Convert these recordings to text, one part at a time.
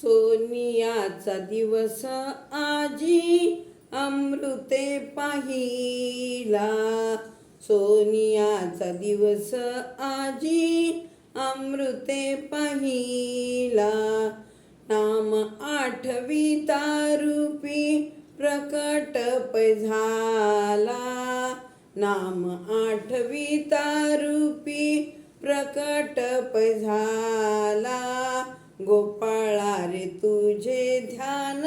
सोनियाचा दिवस आजी अमृते पाहिला. सोनियाचा दिवस आजी अमृते पाहिला. नाम आठविता रूपी प्रकट पै झाला. नाम आठविता रूपी प्रकट पै झाला. गोपाळा रे तुझे ध्यान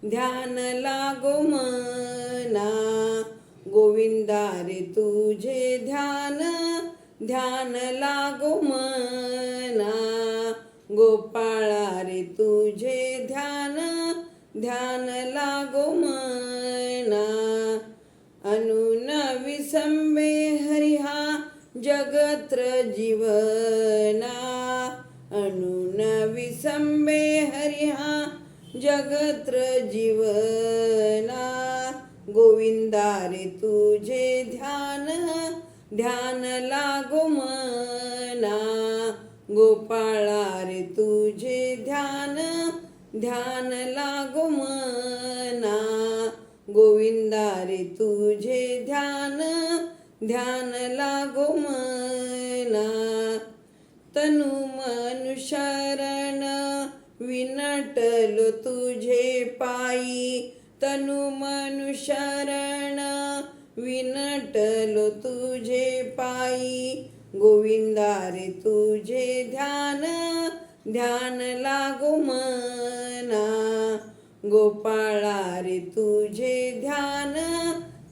ध्यान लागो मना. गोविंदा रे तुझे ध्यान ध्यान लागो मना. गोपाळा रे तुझे ध्यान ध्यान लागो मना. अनून विसंबे हरिहा जगत्र जीवना. अनून विसंबे हरिहा जगत्र जीवना. गोविंदा रे तुझे ध्यान ध्यान लागो मना. गोपाळा रे तुझे ध्यान ध्यान लागो मना. गोविंदा रे तुझे ध्यान ध्यान लागो मना. तनु मन शरण विनटलो तुझे पायी. तनु मन शरण विनटलो तुझे पायी. गोविंदा रे तुझे ध्यान ध्यान लागो मना. गोपाळा रे तुझे ध्यान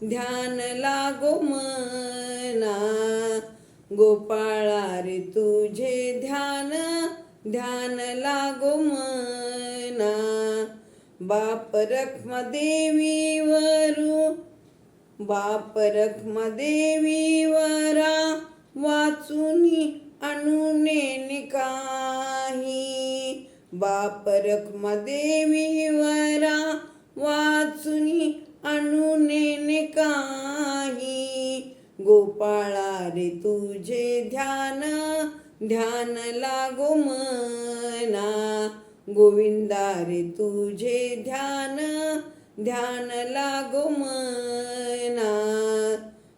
ध्यान लागो मना. गोपाळा रे तुझे ध्यान ध्यान लागो मना. बाप रखमा देवीवरू बाप रखमा देवीवरा वाचुनी अनुने काही. बाप रखमा देवीवरा वाचुनी अनुने काही. गोपाळा रे तुझे ध्यान ध्यान लागो मना. गोविंदा रे तुझे ध्यान ध्यान लागो मना.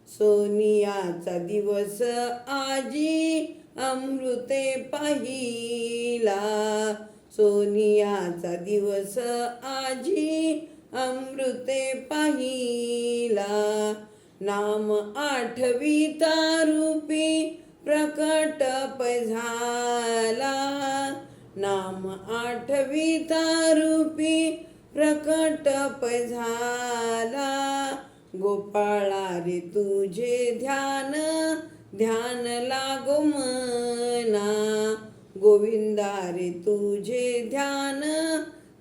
सोनियाचा दिवस आजी अमृते पाहिला. सोनियाचा दिवस आजी अमृते पाहिला. नाम आठविता रूपी प्रकट पै झाला. नाम आठविता रूपी प्रकट पै झाला. गोपाळा रे तुझे ध्यान ध्यान लागो मना. गोविंदा रे तुझे ध्यान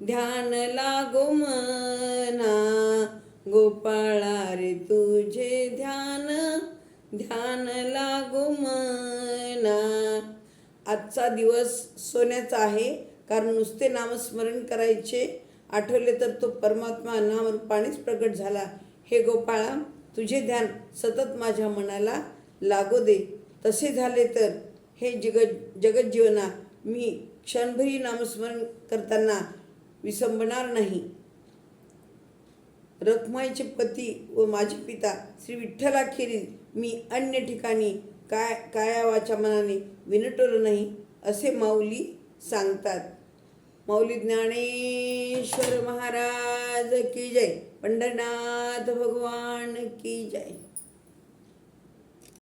ध्यान लागो मना. गोपाळा रे तुझे ध्यान ध्यान लागो मना. आजचा दिवस सोन्याचा आहे, कारण नुसते नामस्मरण करायचे. आठवले तर तो परमात्मा नामरूपानेच प्रकट झाला. हे गोपाळा, तुझे ध्यान सतत माझ्या मनाला लागू दे. तसे झाले तर हे जगज्जीवना मी क्षणभरी नामस्मरण करताना विसंबणार नाही. रखमाईचे पती व माझे पिता श्री विठ्ठलाखेरीज मी अन्य ठिकाणी काया वाचा मनाने विनटलो नाही, असे माऊली सांगतात. माऊली ज्ञानेश्वर महाराज की जय. पंढरनाथ भगवान की जय.